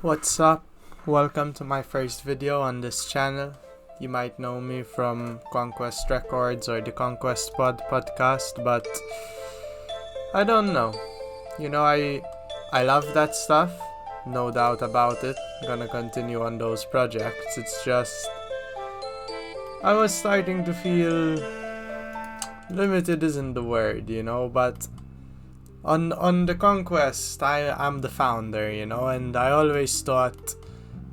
What's up? Welcome to my first video on this channel. You might know me from Conquest Records or the ConquestPod podcast, but I don't know. I love that stuff, no doubt about it. I'm gonna continue on those projects. It's just I was starting to feel limited isn't the word, but on the Conquest, I'm the founder, and I always thought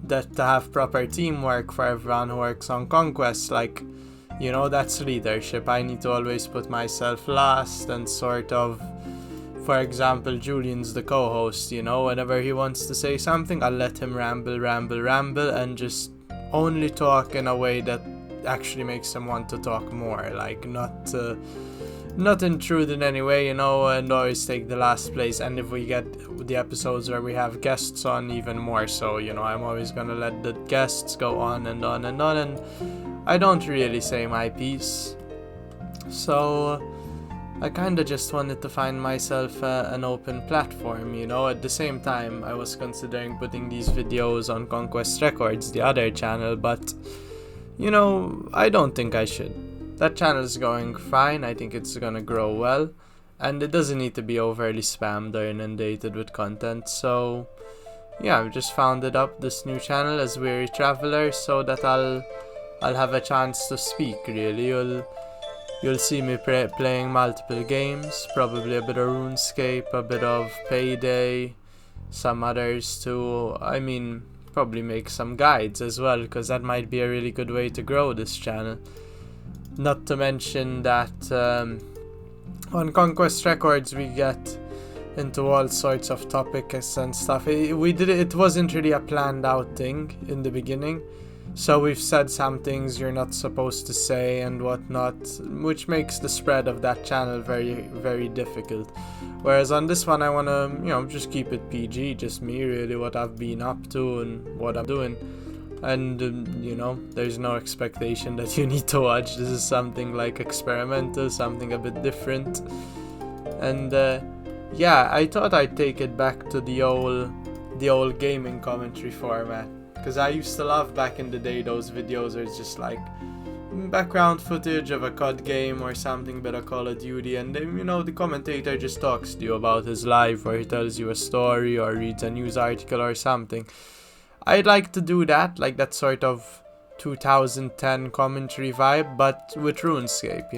that to have proper teamwork for everyone who works on Conquest, that's leadership. I need to always put myself last and for example, Julian's the co-host, whenever he wants to say something, I'll let him ramble, and just only talk in a way that actually makes him want to talk more, not intrude in any way, and always take the last place. And if we get the episodes where we have guests on, even more so, I'm always gonna let the guests go on and on and on, and I don't really say my piece. So I kinda just wanted to find myself an open platform, At the same time, I was considering putting these videos on Conquest Records, the other channel, but I don't think I should. That channel is going fine. I think it's gonna grow well, and it doesn't need to be overly spammed or inundated with content. So yeah, I've just founded up this new channel as Weary Traveler so that I'll have a chance to speak. Really, you'll see me playing multiple games, probably a bit of RuneScape, a bit of Payday, some others too. I mean, probably make some guides as well, because that might be a really good way to grow this channel. Not to mention that on Conquest Records we get into all sorts of topics and stuff. It wasn't really a planned out thing in the beginning, so we've said some things you're not supposed to say and whatnot, which makes the spread of that channel very, very difficult. Whereas on this one I wanna, just keep it PG, just me, really, what I've been up to and what I'm doing. And there's no expectation that you need to watch. This is something like experimental, something a bit different. And I thought I'd take it back to the old gaming commentary format, because I used to love back in the day those videos where it's just like background footage of a COD game or something, bit of Call of Duty, and then the commentator just talks to you about his life, or he tells you a story or reads a news article or something. I'd like to do that, like that sort of 2010 commentary vibe, but with RuneScape.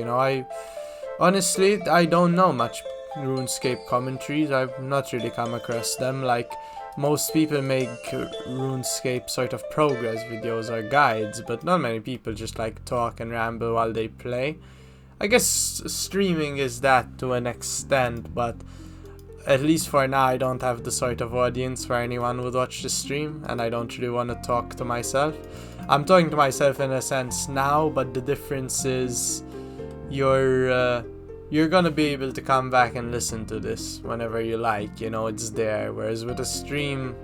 I don't know much RuneScape commentaries. I've not really come across them. Like, most people make RuneScape sort of progress videos or guides, but not many people just talk and ramble while they play. I guess streaming is that to an extent, but at least for now I don't have the sort of audience where anyone would watch the stream, and I don't really want to talk to myself. I'm talking to myself in a sense now, but the difference is you're gonna be able to come back and listen to this whenever you like, it's there. Whereas with a stream,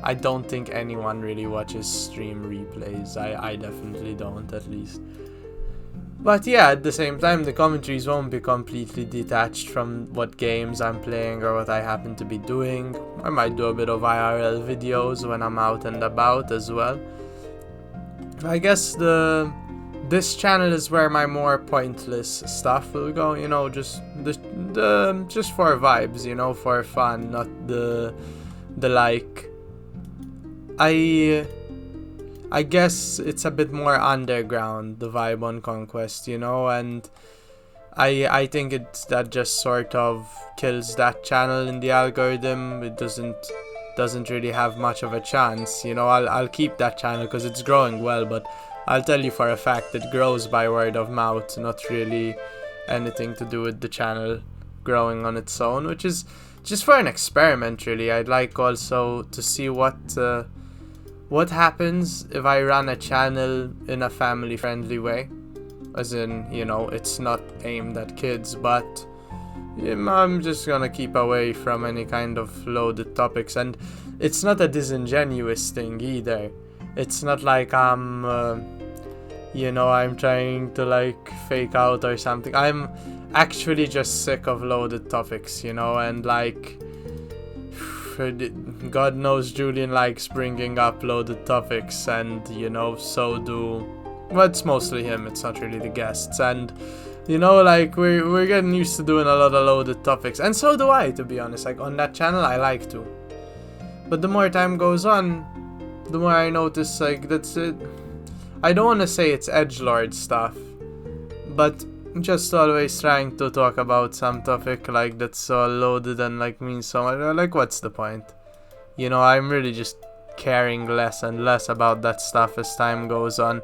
I don't think anyone really watches stream replays. I definitely don't, at least. But yeah, at the same time, the commentaries won't be completely detached from what games I'm playing or what I happen to be doing. I might do a bit of IRL videos when I'm out and about as well. I guess this channel is where my more pointless stuff will go, just for vibes, for fun, not the I guess it's a bit more underground, the vibe on Conquest, and I think that just sort of kills that channel in the algorithm. It doesn't really have much of a chance, I'll keep that channel because it's growing well, but I'll tell you for a fact it grows by word of mouth, not really anything to do with the channel growing on its own, which is just for an experiment, really. I'd like also to see what happens if I run a channel in a family-friendly way. As in, it's not aimed at kids, but I'm just gonna keep away from any kind of loaded topics. And it's not a disingenuous thing either. It's not like I'm trying to fake out or something. I'm actually just sick of loaded topics, and God knows Julian likes bringing up loaded topics, and, you know, so do... Well, it's mostly him, it's not really the guests, and, you know, like, we're getting used to doing a lot of loaded topics, and so do I, to be honest. Like, on that channel, I like to. But the more time goes on, the more I notice, like, that's it. I don't want to say it's edgelord stuff, but just always trying to talk about some topic like that's so loaded and like means so much. Like, what's the point? You know, I'm really just caring less and less about that stuff as time goes on.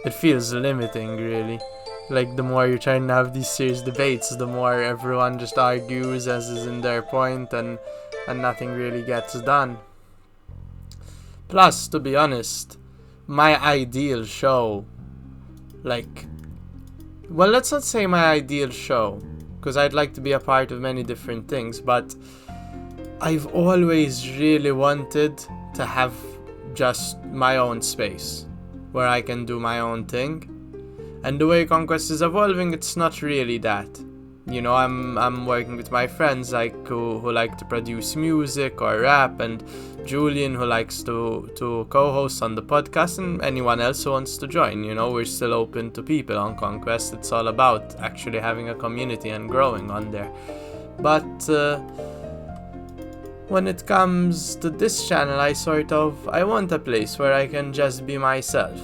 It feels limiting, really. Like, the more you're trying to have these serious debates, the more everyone just argues as is in their point, and nothing really gets done. Plus, to be honest, my ideal show, like, well, let's not say my ideal show, because I'd like to be a part of many different things, but I've always really wanted to have just my own space, where I can do my own thing. And the way Conquest is evolving, it's not really that. You know, I'm working with my friends, like, who like to produce music or rap, and Julian, who likes to co-host on the podcast, and anyone else who wants to join. You know, we're still open to people on Conquest. It's all about actually having a community and growing on there. But when it comes to this channel, I want a place where I can just be myself.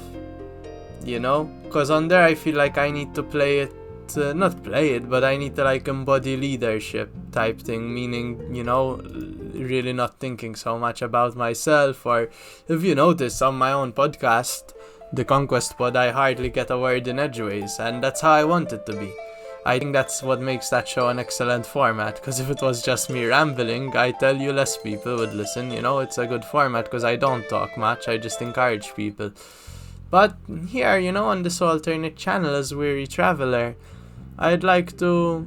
You know, because on there I feel like I need to but I need to, like, embody leadership type thing, meaning, you know, really not thinking so much about myself. Or if you notice, on my own podcast, the ConquestPod, I hardly get a word in edgeways, and that's how I want it to be. I think that's what makes that show an excellent format, because if it was just me rambling, I tell you, less people would listen. You know, it's a good format because I don't talk much, I just encourage people. But here, you know, on this alternate channel as Weary Traveler, I'd like to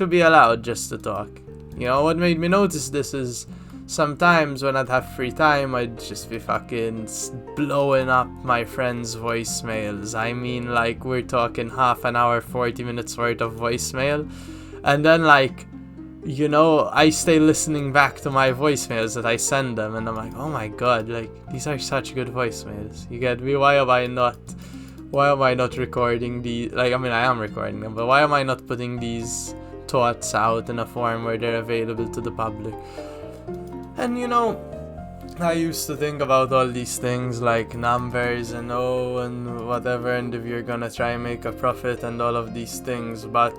be allowed just to talk. You know, what made me notice this is sometimes when I'd have free time, I'd just be fucking blowing up my friends' voicemails. I mean, like, we're talking half an hour, 40 minutes worth of voicemail. And then, like, you know, I stay listening back to my voicemails that I send them, and I'm like, oh my god, like, these are such good voicemails. You get me? Why am I not recording these? Like, I mean, I am recording them, but why am I not putting these thoughts out in a form where they're available to the public? And, you know, I used to think about all these things like numbers and and whatever, and if you're gonna try and make a profit and all of these things, but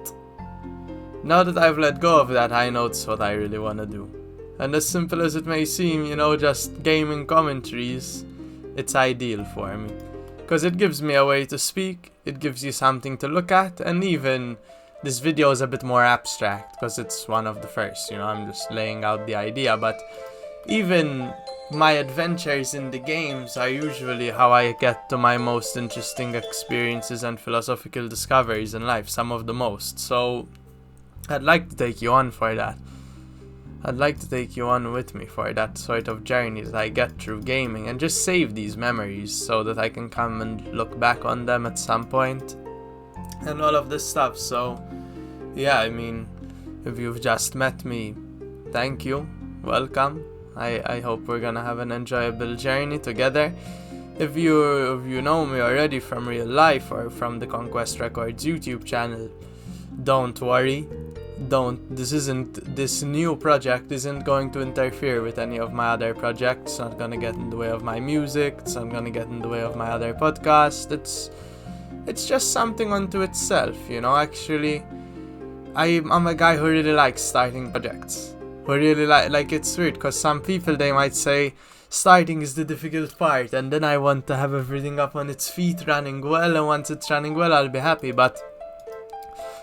now that I've let go of that, I know it's what I really want to do. And as simple as it may seem, you know, just gaming commentaries, it's ideal for me. Because it gives me a way to speak, it gives you something to look at, and even this video is a bit more abstract, because it's one of the first, you know, I'm just laying out the idea, but even my adventures in the games are usually how I get to my most interesting experiences and philosophical discoveries in life, some of the most. So I'd like to take you on for that. I'd like to take you on with me for that sort of journey that I get through gaming, and just save these memories so that I can come and look back on them at some point and all of this stuff. So yeah, I mean, if you've just met me, thank you, welcome. I hope we're gonna have an enjoyable journey together. If you know me already from real life or from the Conquest Records YouTube channel, don't worry. This new project isn't going to interfere with any of my other projects. It's not gonna get in the way of my music. It's not gonna get in the way of my other podcast. It's just something unto itself, you know. Actually, I'm a guy who really likes starting projects. Who really like it's weird, because some people, they might say starting is the difficult part, and then I want to have everything up on its feet running well, and once it's running well, I'll be happy. But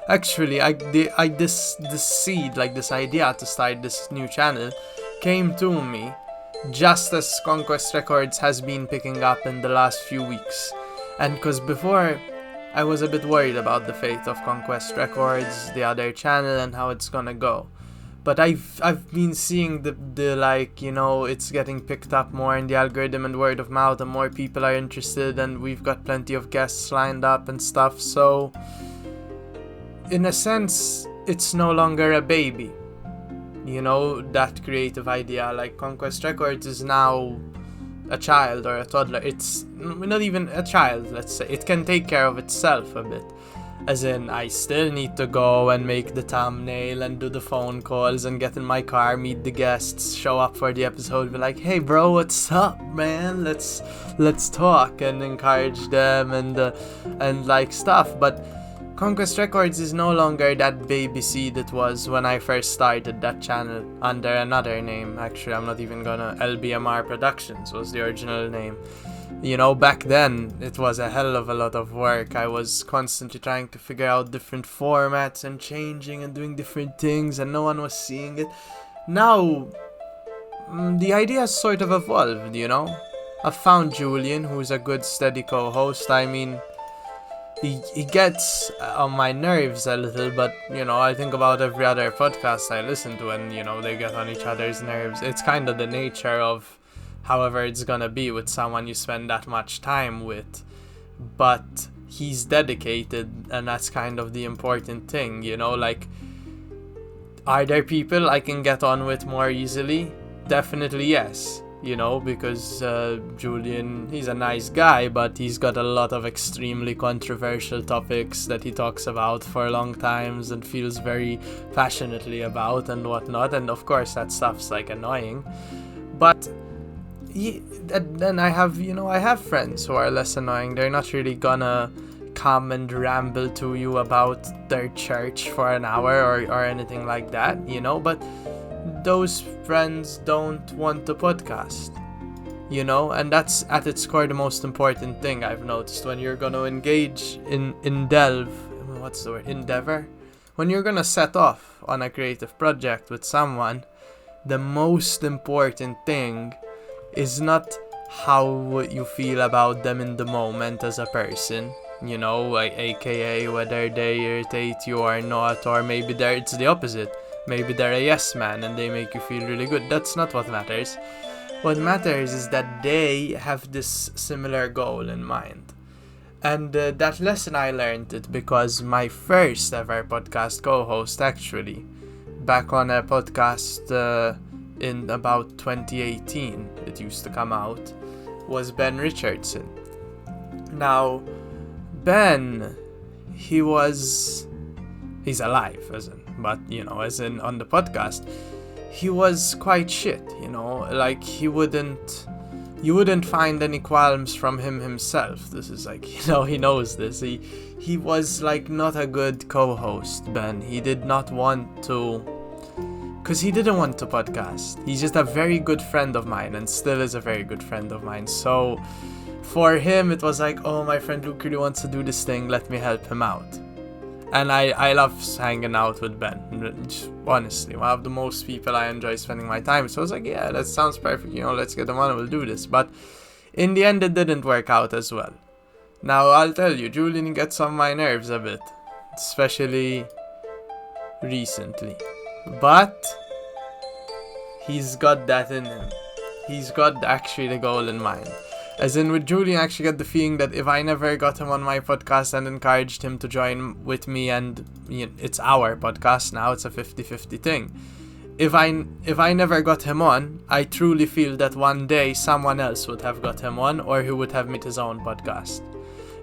actually, this seed, like this idea to start this new channel, came to me just as Conquest Records has been picking up in the last few weeks. And because before, I was a bit worried about the fate of Conquest Records, the other channel, and how it's gonna go. But I've been seeing the like, you know, it's getting picked up more in the algorithm and word of mouth, and more people are interested, and we've got plenty of guests lined up and stuff. So in a sense, it's no longer a baby. you know, that creative idea. Like, Conquest Records is now a child or a toddler. It's not even a child, let's say. It can take care of itself a bit. As in, I still need to go and make the thumbnail and do the phone calls and get in my car, meet the guests, show up for the episode, be like, hey bro, what's up, man? Let's talk, and encourage them and like stuff. But Conquest Records is no longer that baby seed it was when I first started that channel under another name. Actually, I'm not even gonna. LBMR Productions was the original name. You know, back then, it was a hell of a lot of work. I was constantly trying to figure out different formats and changing and doing different things, and no one was seeing it. Now, the idea has sort of evolved, you know? I've found Julian, who's a good, steady co-host. I mean, he gets on my nerves a little, but, you know, I think about every other podcast I listen to, and, you know, they get on each other's nerves. It's kind of the nature of however it's gonna be with someone you spend that much time with. But he's dedicated, and that's kind of the important thing, you know? Like, are there people I can get on with more easily? Definitely yes, you know, because Julian, he's a nice guy, but he's got a lot of extremely controversial topics that he talks about for long times and feels very passionately about and whatnot, and of course that stuff's like annoying. But then I have friends who are less annoying. They're not really gonna come and ramble to you about their church for an hour or anything like that, you know, but those friends don't want to podcast, you know, and that's at its core the most important thing I've noticed when you're gonna engage in endeavor, when you're gonna set off on a creative project with someone. The most important thing is not how you feel about them in the moment as a person, you know, like, aka whether they irritate you or not, or maybe it's the opposite. Maybe they're a yes man and they make you feel really good. That's not what matters. What matters is that they have this similar goal in mind. And that lesson I learned it because my first ever podcast co-host, actually, back on a podcast in about 2018, it used to come out, was Ben Richardson. Now, Ben, he's alive, but, you know, as in on the podcast, he was quite shit, you know, like, you wouldn't find any qualms from him himself. This is like, you know, he knows this. He was like not a good co-host, Ben. He did not want to, because he didn't want to podcast. He's just a very good friend of mine and still is a very good friend of mine. So for him, it was like, oh, my friend Luke really wants to do this thing. Let me help him out. And I love hanging out with Ben. Just, honestly, one of the most people I enjoy spending my time. So I was like, yeah, that sounds perfect. You know, let's get him on and we'll do this. But in the end, it didn't work out as well. Now, I'll tell you, Julian gets on my nerves a bit. Especially recently. But he's got that in him. He's got actually the goal in mind. As in, with Julian, I actually get the feeling that if I never got him on my podcast and encouraged him to join with me, and you know, it's our podcast now, it's a 50-50 thing. If I never got him on, I truly feel that one day someone else would have got him on, or he would have made his own podcast.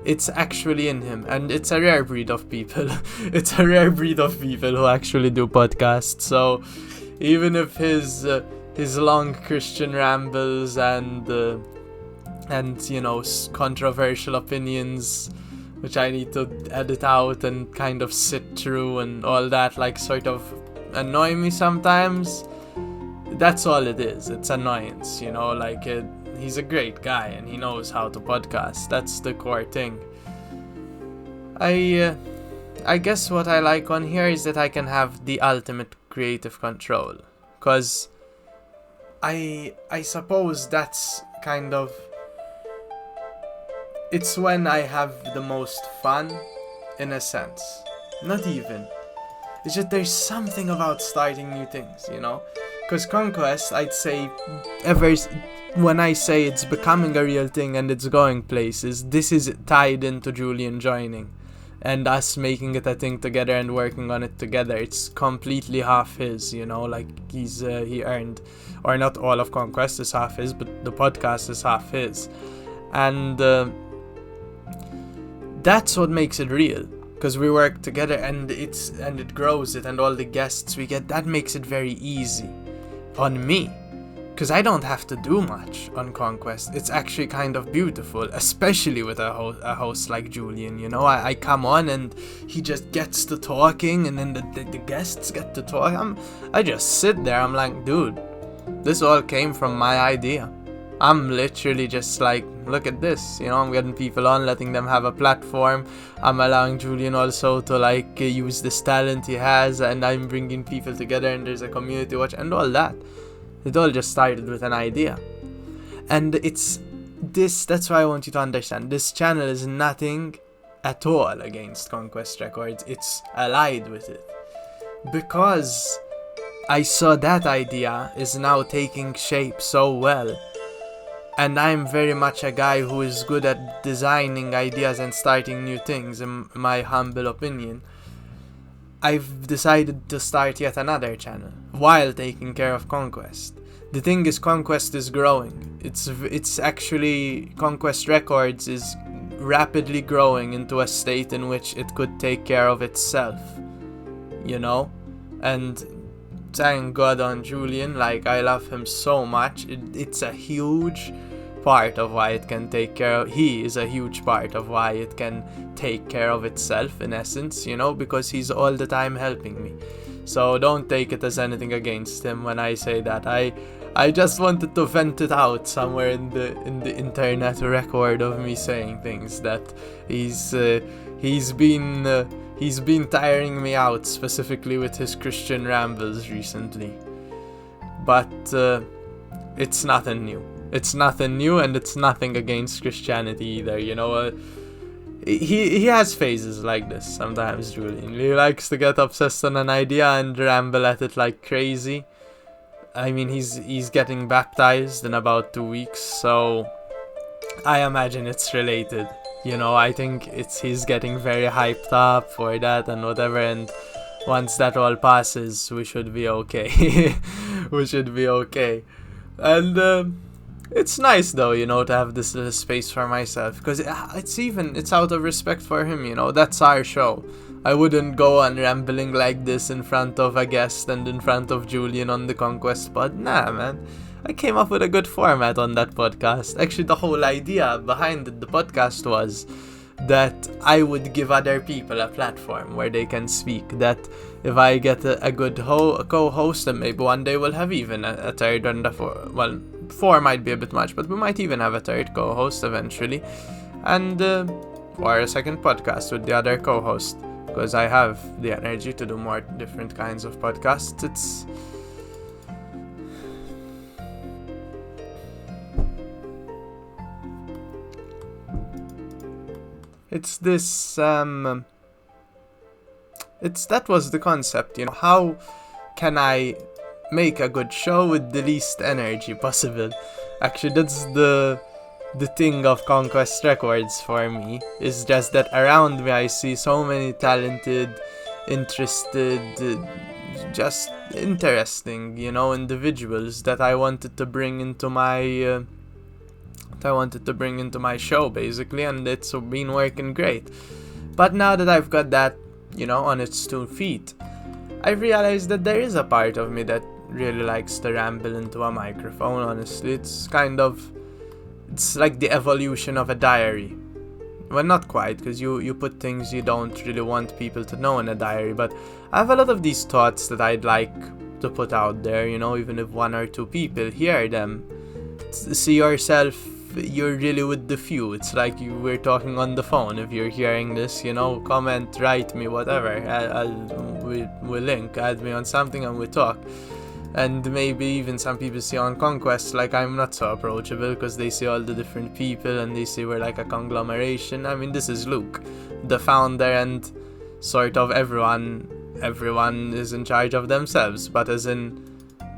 It's actually in him, and it's a rare breed of people. It's a rare breed of people who actually do podcasts. So even if his long Christian rambles and you know, controversial opinions, which I need to edit out and kind of sit through and all that, like, sort of annoy me sometimes, that's all it is. It's annoyance, you know, like, he's a great guy and he knows how to podcast. That's the core thing. I guess what I like on here is that I can have the ultimate creative control, because I suppose that's kind of, it's when I have the most fun, in a sense. Not even. It's just there's something about starting new things, you know? Because Conquest, I'd say, when I say it's becoming a real thing and it's going places, this is tied into Julian joining. and us making it a thing together and working on it together, it's completely half his, like he earned, or not all of Conquest is half his, but the podcast is half his. And that's what makes it real, because we work together, and it grows it, and all the guests we get, that makes it very easy on me, because I don't have to do much on Conquest. It's actually kind of beautiful, especially with a host like Julian. I come on and he just gets to talking, and then the guests get to talk. I just sit there. I'm like, dude, this all came from my idea. I'm literally just like, look at this, I'm getting people on, letting them have a platform. I'm allowing Julian also to use this talent he has, and I'm bringing people together, and there's a community watch and all that. It all just started with an idea. And that's why I want you to understand, this channel is nothing at all against Conquest Records. It's allied with it, because I saw that idea is now taking shape so well. And I'm very much a guy who is good at designing ideas and starting new things, in my humble opinion. I've decided to start yet another channel while taking care of Conquest. The thing is, Conquest is growing. It's actually, Conquest Records is rapidly growing into a state in which it could take care of itself, and thank God on Julian. I love him so much. It's a huge part of why it can take care of, he is a huge part of why it can take care of itself, in essence, because he's all the time helping me. So don't take it as anything against him when I say that. I just wanted to vent it out somewhere in the internet record of me saying things that he's been tiring me out, specifically with his Christian rambles recently. But it's nothing new. It's nothing new, and it's nothing against Christianity either, He has phases like this sometimes, Julian. He likes to get obsessed on an idea and ramble at it like crazy. I mean, he's getting baptized in about 2 weeks, so I imagine it's related. I think he's getting very hyped up for that and whatever, and once that all passes, we should be okay. We should be okay. And it's nice though, to have this little space for myself, because it's out of respect for him, that's our show. I wouldn't go on rambling like this in front of a guest and in front of Julian on the ConquestPod. Nah, man. I came up with a good format on that podcast. Actually, the whole idea behind the podcast was that I would give other people a platform where they can speak. That if I get a good co-host, and maybe one day we'll have even a third and a fourth. Well, 4 might be a bit much, but we might even have a third co-host eventually. And or a second podcast with the other co-host, because I have the energy to do more different kinds of podcasts. It's this, that was the concept, how can I make a good show with the least energy possible? Actually, that's the thing of Conquest Records for me, is just that around me I see so many talented, interested, just interesting, individuals that I wanted to bring into my show, basically, and it's been working great. But now that I've got that, on its 2 feet, I realized that there is a part of me that really likes to ramble into a microphone, honestly. It's like the evolution of a diary. Well, not quite, because you put things you don't really want people to know in a diary, but I have a lot of these thoughts that I'd like to put out there, even if 1 or 2 people hear them. See yourself, you're really with the few. It's like we're talking on the phone. If you're hearing this, comment, write me, whatever. We'll link, add me on something, and we talk. And maybe even some people see on Conquest, I'm not so approachable, because they see all the different people and they see we're like a conglomeration. I mean, this is Luke, the founder, and sort of everyone is in charge of themselves, but as in,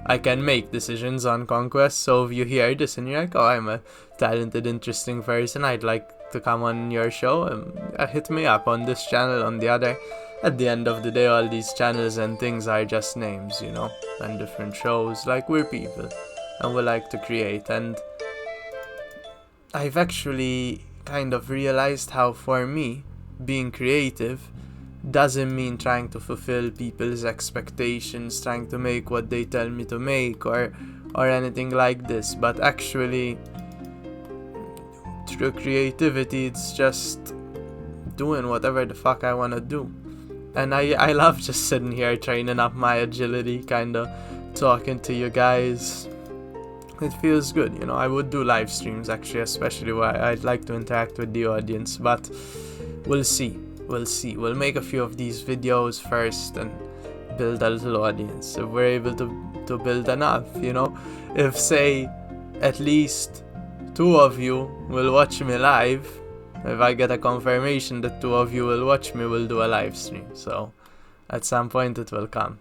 I can make decisions on Conquest. So if you hear this and you're like, oh, I'm a talented, interesting person, I'd like to come on your show, hit me up on this channel, on the other. At the end of the day, all these channels and things are just names, you know, and different shows. Like, we're people, and we like to create. And I've actually kind of realized how, for me, being creative doesn't mean trying to fulfill people's expectations, trying to make what they tell me to make, or anything like this. But actually, through creativity, it's just doing whatever the fuck I want to do. And I love just sitting here training up my agility, kind of talking to you guys. It feels good, you know. I would do live streams, actually, especially where I'd like to interact with the audience, but we'll see. We'll make a few of these videos first and build a little audience. If we're able to build enough, you know, if, say, at least 2 of you will watch me live, if I get a confirmation that 2 of you will watch me, we'll do a live stream. So at some point it will come.